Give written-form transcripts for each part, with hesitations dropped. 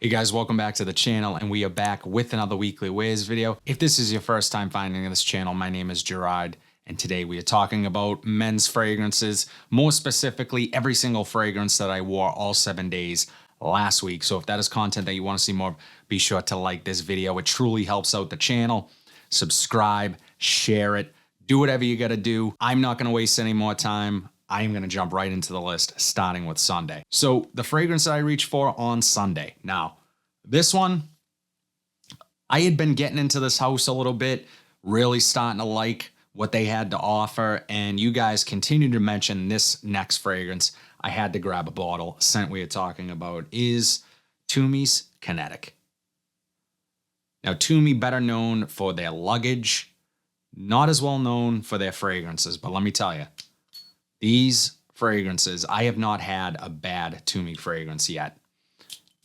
Hey guys, welcome back to the channel, and we are back with another weekly wears video. If this is your first time finding this channel, my name is Gerard, and today we are talking about men's fragrances, more specifically every single fragrance that I wore all 7 days last week. So if that is content that you want to see more, be sure to like this video. It truly helps out the channel. Subscribe, share it, do whatever you gotta do. I'm not gonna waste any more time. I am going to jump right into the list, starting with Sunday. So the fragrance that I reached for on Sunday. Now, this one, I had been getting into this house a little bit, really starting to like what they had to offer, and you guys continue to mention this next fragrance. I had to grab a bottle. Scent we are talking about is Tumi's Kinetic. Now, Tumi, better known for their luggage, not as well known for their fragrances, but let me tell you, these fragrances, I have not had a bad Tumi fragrance yet.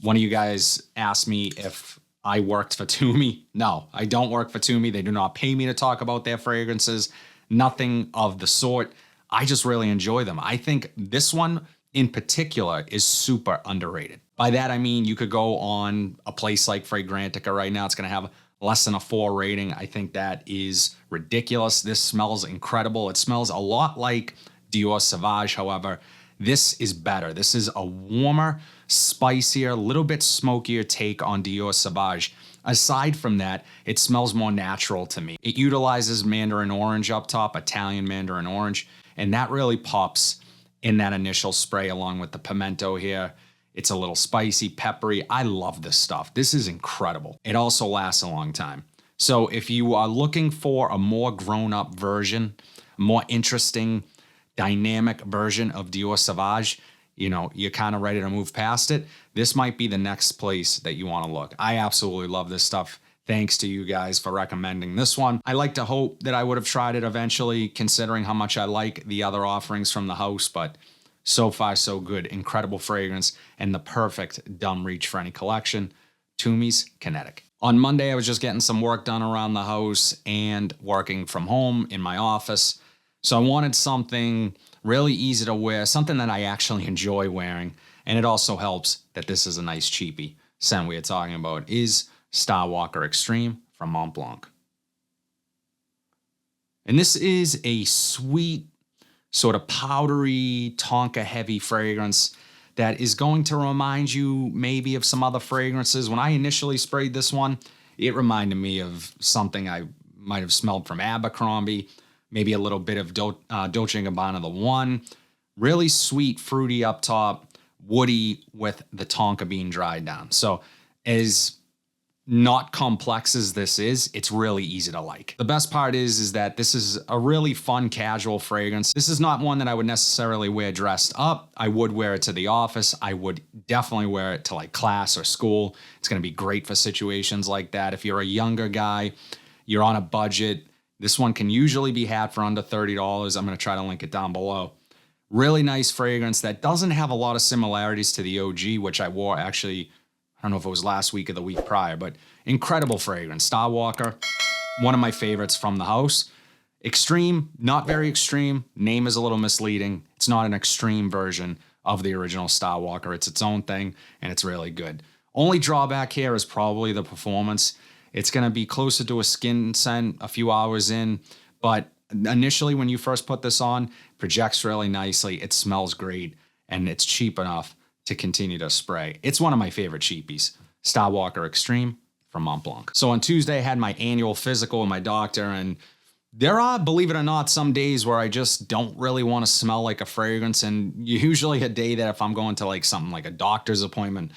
One of you guys asked me if I worked for Tumi. No, I don't work for Tumi. They do not pay me to talk about their fragrances. Nothing of the sort. I just really enjoy them. I think this one in particular is super underrated. By that, I mean you could go on a place like Fragrantica right now. It's going to have less than a 4 rating. I think that is ridiculous. This smells incredible. It smells a lot like Dior Sauvage. However, this is better. This is a warmer, spicier, a little bit smokier take on Dior Sauvage. Aside from that, it smells more natural to me. It utilizes mandarin orange up top, Italian mandarin orange, and that really pops in that initial spray along with the pimento here. It's a little spicy, peppery. I love this stuff. This is incredible. It also lasts a long time. So if you are looking for a more grown-up version, a more interesting, dynamic version of Dior Sauvage, you know, you're kind of ready to move past it, this might be the next place that you want to look. I absolutely love this stuff. Thanks to you guys for recommending this one. I like to hope that I would have tried it eventually, considering how much I like the other offerings from the house, but so far so good. Incredible fragrance and the perfect dumb reach for any collection. Tumi's Kinetic. On Monday, I was just getting some work done around the house and working from home in my office. So I wanted something really easy to wear, something that I actually enjoy wearing. And it also helps that this is a nice cheapie. Scent we are talking about is Starwalker Extreme from Mont Blanc. And this is a sweet, sort of powdery, tonka heavy fragrance that is going to remind you maybe of some other fragrances. When I initially sprayed this one, it reminded me of something I might have smelled from Abercrombie. Maybe a little bit of Dolce & Gabbana The One. Really sweet, fruity up top, woody with the tonka bean dried down. So as not complex as this is, it's really easy to like. The best part is that this is a really fun, casual fragrance. This is not one that I would necessarily wear dressed up. I would wear it to the office. I would definitely wear it to like class or school. It's going to be great for situations like that. If you're a younger guy, you're on a budget, this one can usually be had for under $30. I'm going to try to link it down below. Really nice fragrance that doesn't have a lot of similarities to the OG, which I wore actually, I don't know if it was last week or the week prior, but incredible fragrance. Starwalker, one of my favorites from the house. Extreme, not very extreme. Name is a little misleading. It's not an extreme version of the original Starwalker. It's its own thing, and it's really good. Only drawback here is probably the performance. It's going to be closer to a skin scent a few hours in, but initially when you first put this on, projects really nicely. It smells great, and it's cheap enough to continue to spray. It's one of my favorite cheapies, Starwalker Extreme from Mont Blanc. So on Tuesday, I had my annual physical with my doctor, and there are, believe it or not, some days where I just don't really want to smell like a fragrance, and usually a day that if I'm going to like something like a doctor's appointment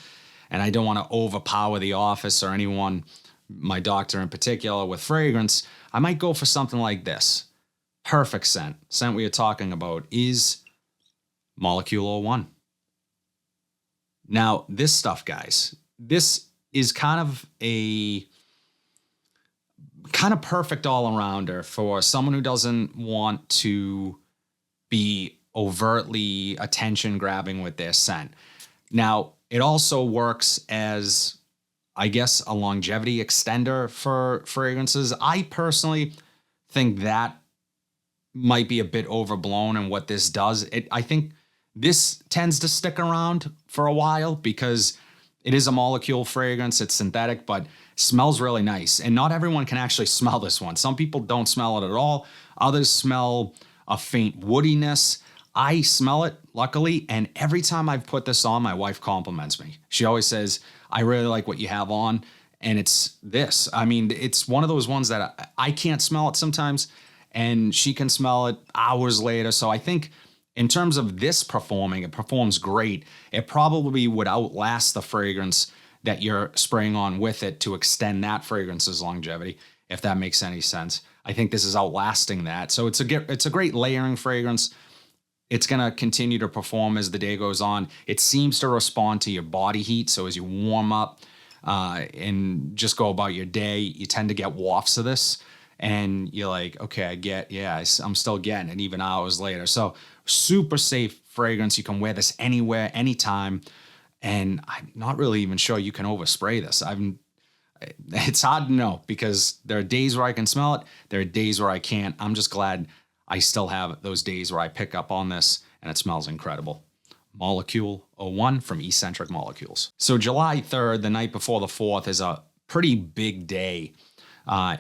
and I don't want to overpower the office or anyone, my doctor in particular, with fragrance, I might go for something like this. Perfect scent. Scent we are talking about is Molecule 01. Now, this stuff, guys, this is kind of perfect all-arounder for someone who doesn't want to be overtly attention-grabbing with their scent. Now, it also works as, I guess, a longevity extender for fragrances. I personally think that might be a bit overblown in what this does. I think this tends to stick around for a while because It is a molecule fragrance. It's synthetic, but smells really nice. And not everyone can actually smell this one. Some people don't smell it at all. Others smell a faint woodiness. I smell it, luckily, and every time I've put this on, my wife compliments me. She always says, I really like what you have on, and it's this. I mean, it's one of those ones that I can't smell it sometimes, and she can smell it hours later. So I think in terms of this performing, it performs great. It probably would outlast the fragrance that you're spraying on with it to extend that fragrance's longevity, if that makes any sense. I think this is outlasting that. So it's a great layering fragrance. It's going to continue to perform as the day goes on. It seems to respond to your body heat. So as you warm up and just go about your day, you tend to get wafts of this. And you're like, okay, I'm still getting it even hours later. So super safe fragrance. You can wear this anywhere, anytime. And I'm not really even sure you can overspray this. It's hard to know because there are days where I can smell it. There are days where I can't. I'm just glad I still have those days where I pick up on this and it smells incredible. Molecule 01 from Eccentric Molecules. So July 3rd, the night before the 4th, is a pretty big day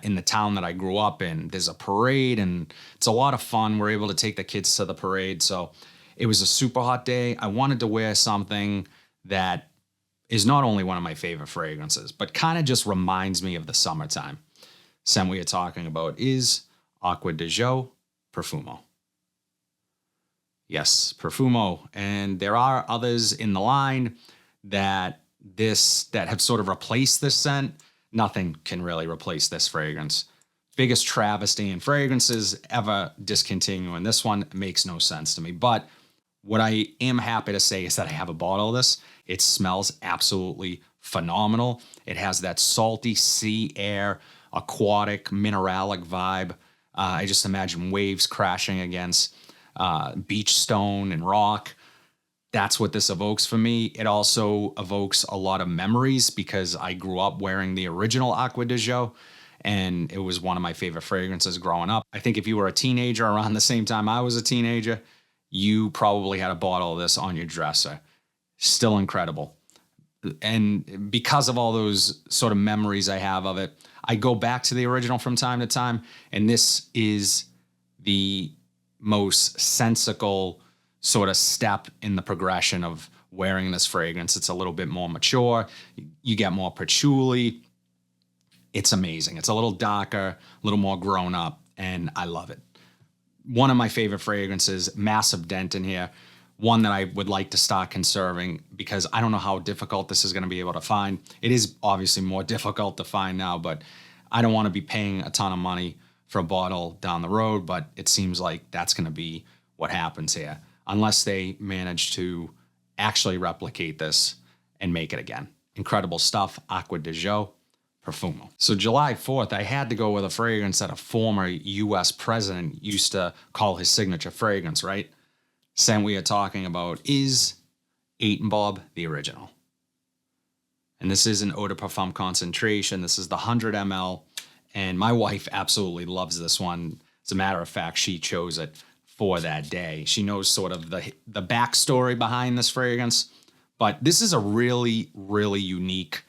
in the town that I grew up in. There's a parade and it's a lot of fun. We're able to take the kids to the parade. So it was a super hot day. I wanted to wear something that is not only one of my favorite fragrances, but kind of just reminds me of the summertime. Scent we are talking about is Acqua di Gio Profumo. Yes, Profumo. And there are others in the line that have sort of replaced this scent. Nothing can really replace this fragrance. Biggest travesty in fragrances ever discontinuing. This one makes no sense to me. But what I am happy to say is that I have a bottle of this. It smells absolutely phenomenal. It has that salty sea air, aquatic, mineralic vibe. I just imagine waves crashing against beach stone and rock. That's what this evokes for me. It also evokes a lot of memories because I grew up wearing the original Acqua di Gio, and it was one of my favorite fragrances growing up. I think if you were a teenager around the same time I was a teenager, you probably had a bottle of this on your dresser. Still incredible. And because of all those sort of memories I have of it, I go back to the original from time to time, and this is the most sensical sort of step in the progression of wearing this fragrance. It's a little bit more mature. You get more patchouli. It's amazing. It's a little darker, a little more grown up, and I love it. One of my favorite fragrances, massive dent in here. One that I would like to start conserving because I don't know how difficult this is going to be able to find. It is obviously more difficult to find now, but I don't want to be paying a ton of money for a bottle down the road, but it seems like that's going to be what happens here, unless they manage to actually replicate this and make it again. Incredible stuff, Acqua di Gio Profumo. So July 4th, I had to go with a fragrance that a former US president used to call his signature fragrance, right? Scent we are talking about is 8 and Bob, the original. And this is an eau de parfum concentration. This is the 100 ml. And my wife absolutely loves this one. As a matter of fact, she chose it for that day. She knows sort of the backstory behind this fragrance. But this is a really, really unique,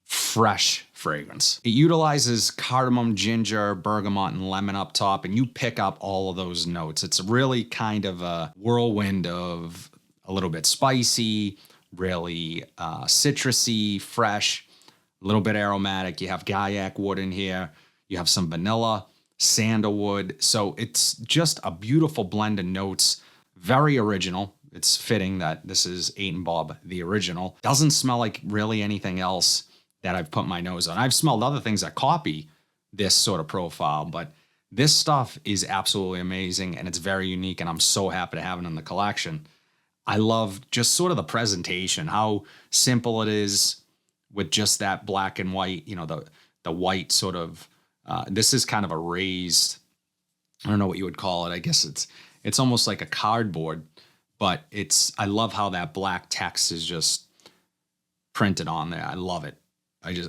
fresh fragrance. It utilizes cardamom, ginger, bergamot, and lemon up top, and you pick up all of those notes. It's really kind of a whirlwind of a little bit spicy, really citrusy, fresh, a little bit aromatic. You have Gaiac wood in here. You have some vanilla, sandalwood. So it's just a beautiful blend of notes. Very original. It's fitting that this is 8 and Bob, the original. Doesn't smell like really anything else that I've put my nose on. I've smelled other things that copy this sort of profile, but this stuff is absolutely amazing and it's very unique, and I'm so happy to have it in the collection. I love just sort of the presentation, how simple it is with just that black and white, you know, the white sort of, this is kind of a raised, I don't know what you would call it. I guess it's almost like a cardboard, but I love how that black text is just printed on there. I love it.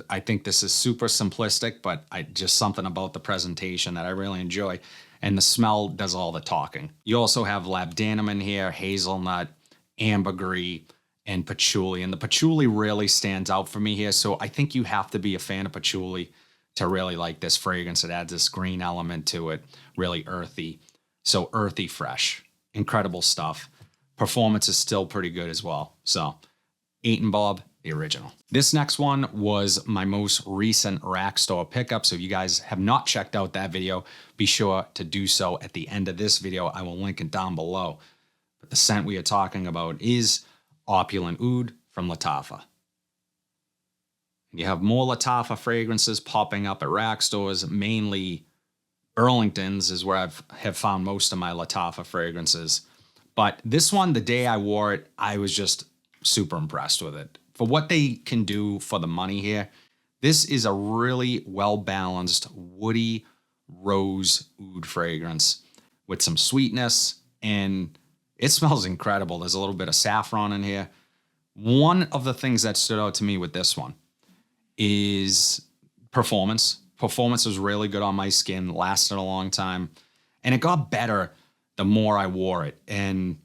I think this is super simplistic, but just something about the presentation that I really enjoy. And the smell does all the talking. You also have labdanum in here, hazelnut, ambergris, and patchouli. And the patchouli really stands out for me here. So I think you have to be a fan of patchouli to really like this fragrance. It adds this green element to it, really earthy. So earthy fresh, incredible stuff. Performance is still pretty good as well. So 8 and Bob, the original. This next one was my most recent rack store pickup. So if you guys have not checked out that video, be sure to do so at the end of this video. I will link it down below. But the scent we are talking about is Opulent Oud from Lattafa. You have more Lattafa fragrances popping up at rack stores. Mainly Burlington's is where have found most of my Lattafa fragrances. But this one, the day I wore it, I was just super impressed with it. For what they can do for the money here, this is a really well-balanced woody rose oud fragrance with some sweetness, and it smells incredible. There's a little bit of saffron in here. One of the things that stood out to me with this one is performance. Performance was really good on my skin, lasted a long time, and it got better the more I wore it. And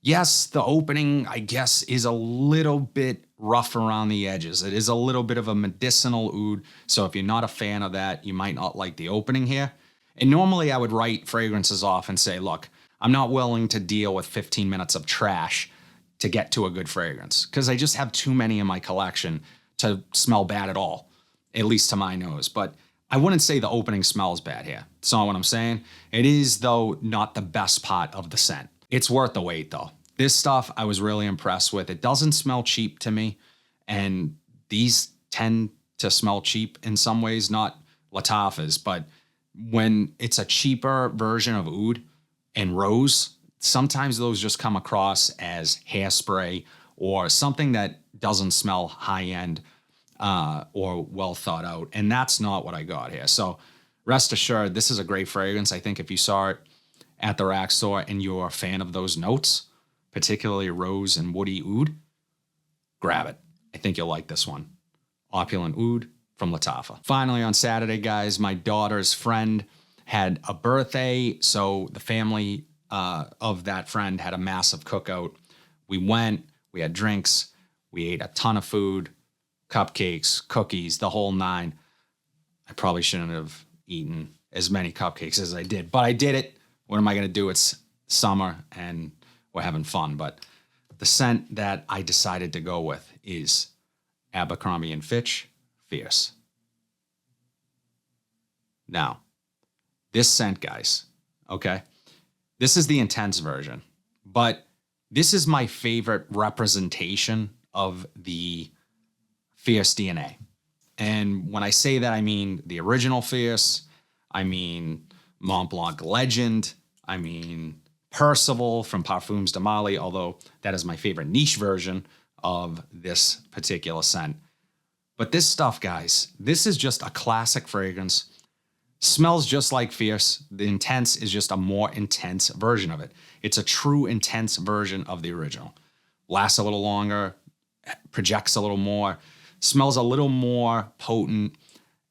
yes, the opening, I guess, is a little bit rough around the edges. It is a little bit of a medicinal oud, so if you're not a fan of that, you might not like the opening here. And normally I would write fragrances off and say, look, I'm not willing to deal with 15 minutes of trash to get to a good fragrance, because I just have too many in my collection to smell bad at all, at least to my nose. But I wouldn't say the opening smells bad here. That's not what I'm saying. It is, though, not the best part of the scent. It's worth the wait, though. This stuff I was really impressed with. It doesn't smell cheap to me, and these tend to smell cheap in some ways, not Lattafa's, but when it's a cheaper version of oud and rose, sometimes those just come across as hairspray or something that doesn't smell high-end or well thought out, and that's not what I got here. So rest assured, this is a great fragrance. I think if you saw it at the rack store and you're a fan of those notes, particularly rose and woody oud, grab it. I think you'll like this one. Opulent Oud from Lattafa. Finally, on Saturday, guys, my daughter's friend had a birthday, so the family of that friend had a massive cookout. We went, we had drinks, we ate a ton of food, cupcakes, cookies, the whole nine. I probably shouldn't have eaten as many cupcakes as I did, but I did it. What am I going to do? It's summer and we're having fun. But the scent that I decided to go with is Abercrombie & Fitch Fierce. Now, this scent, guys, okay, this is the intense version, but this is my favorite representation of the Fierce DNA. And when I say that, I mean the original Fierce, I mean Mont Blanc Legend, I mean Percival from Parfums de Mali, although that is my favorite niche version of this particular scent. But this stuff, guys, this is just a classic fragrance. Smells just like Fierce. The intense is just a more intense version of it. It's a true intense version of the original. Lasts a little longer, projects a little more, smells a little more potent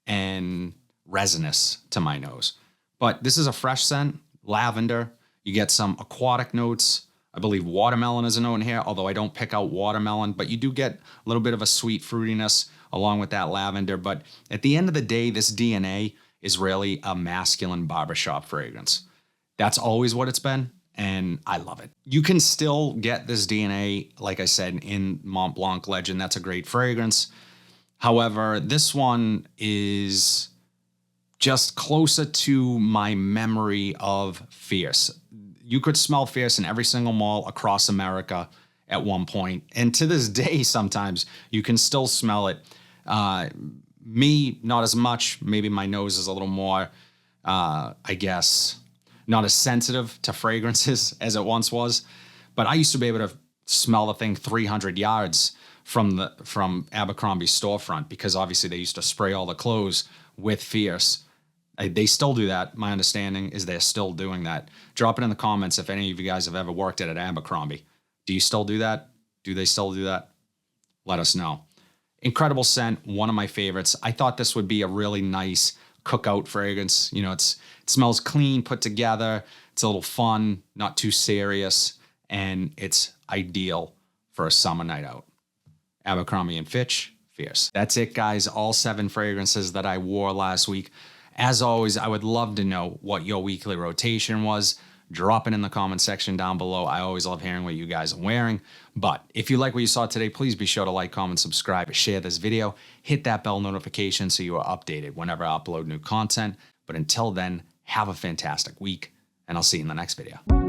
and resinous to my nose. But this is a fresh scent, lavender. You get some aquatic notes. I believe watermelon is a note in here, although I don't pick out watermelon, but you do get a little bit of a sweet fruitiness along with that lavender. But at the end of the day, this DNA is really a masculine barbershop fragrance. That's always what it's been, and I love it. You can still get this DNA, like I said, in Mont Blanc Legend. That's a great fragrance. However, this one is just closer to my memory of Fierce. You could smell Fierce in every single mall across America at one point. And to this day, sometimes you can still smell it. Me, not as much. Maybe my nose is a little more, I guess, not as sensitive to fragrances as it once was. But I used to be able to smell the thing 300 yards from Abercrombie's storefront, because obviously they used to spray all the clothes with Fierce. They still do that. My understanding is they're still doing that. Drop it in the comments if any of you guys have ever worked at Abercrombie. Do you still do that? Do they still do that? Let us know. Incredible scent, one of my favorites. I thought this would be a really nice cookout fragrance. You know, it smells clean, put together. It's a little fun, not too serious, and it's ideal for a summer night out. Abercrombie & Fitch, Fierce. That's it, guys. All 7 fragrances that I wore last week. As always, I would love to know what your weekly rotation was. Drop it in the comment section down below. I always love hearing what you guys are wearing. But if you like what you saw today, please be sure to like, comment, subscribe, share this video. Hit that bell notification so you are updated whenever I upload new content. But until then, have a fantastic week, and I'll see you in the next video.